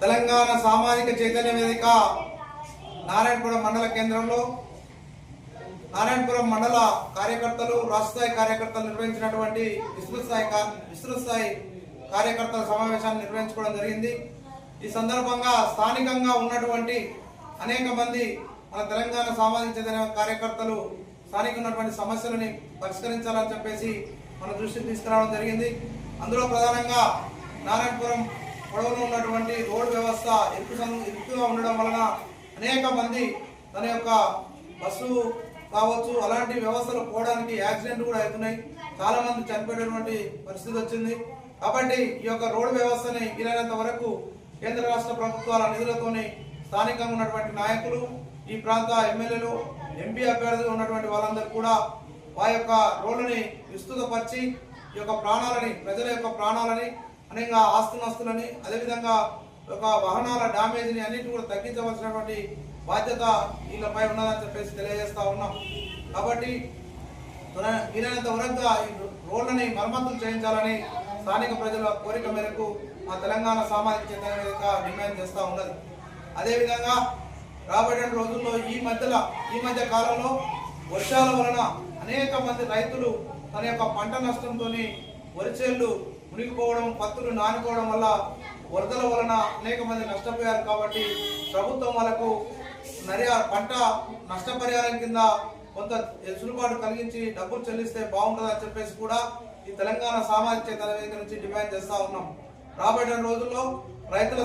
తెలంగాణ సామాజిక చైతన్య వేదిక నారాయణపురం మండల కేంద్రంలో నారాయణపురం మండల కార్యకర్తలు రాష్ట్ర స్థాయి కార్యకర్తలు నిర్వహించినటువంటి విస్తృత స్థాయి కార్యకర్తల సమావేశాన్ని నిర్వహించుకోవడం జరిగింది। ఈ సందర్భంగా స్థానికంగా ఉన్నటువంటి అనేక మంది మన తెలంగాణ సామాజిక చైతన్య కార్యకర్తలు స్థానిక ఉన్నటువంటి సమస్యలని పరిష్కరించాలని చెప్పేసి మన దృష్టికి తీసుకురావడం జరిగింది। అందులో ప్రధానంగా నారాయణపురం పొడవులో ఉన్నటువంటి రోడ్డు వ్యవస్థ ఎక్కువగా ఉండడం వలన అనేక మంది తన యొక్క బస్సు కావచ్చు అలాంటి వ్యవస్థలు పోవడానికి యాక్సిడెంట్ కూడా అవుతున్నాయి, చాలా మంది చనిపోయేటువంటి పరిస్థితి వచ్చింది। కాబట్టి ఈ యొక్క రోడ్డు వ్యవస్థని వీలైనంత వరకు కేంద్ర రాష్ట్ర ప్రభుత్వాల నిధులతోని స్థానికంగా ఉన్నటువంటి నాయకులు, ఈ ప్రాంత ఎమ్మెల్యేలు, ఎంపీ అభ్యర్థులు ఉన్నటువంటి వాళ్ళందరూ కూడా వారి యొక్క రోడ్లని విస్తృతపరిచి ఈ యొక్క ప్రాణాలని, ప్రజల యొక్క ప్రాణాలని, అనేక ఆస్తునస్తులని, అదేవిధంగా ఒక వాహనాల డ్యామేజ్ని అన్నింటినీ కూడా తగ్గించవలసినటువంటి బాధ్యత వీళ్ళపై ఉన్నదని చెప్పేసి తెలియజేస్తా ఉన్నాం। కాబట్టి వీలైనంత వరకుగా ఈ రోడ్లని మరమ్మతులు చేయించాలని స్థానిక ప్రజల కోరిక మేరకు మా తెలంగాణ సామాజిక చైతన్య వేదిక డిమాండ్ చేస్తూ ఉన్నది। అదేవిధంగా రాబోయే రోజుల్లో ఈ మధ్య కాలంలో వర్షాల వలన అనేక మంది రైతులు తన యొక్క పంట నష్టంతో వరిచేళ్లు మునిగిపోవడం, పత్తులు నానిపోవడం వల్ల వరదల వలన అనేక మంది నష్టపోయారు। కాబట్టి ప్రభుత్వం వాళ్ళకు పంట నష్టపరిహారం కింద కొంత వెసులుబాటు కలిగించి డబ్బులు చెల్లిస్తే బాగుంటుందని చెప్పేసి కూడా ఈ తెలంగాణ సామాజిక చైతన్య వేదిక నుంచి డిమాండ్ చేస్తా ఉన్నాం। రాబోయే రోజుల్లో రైతుల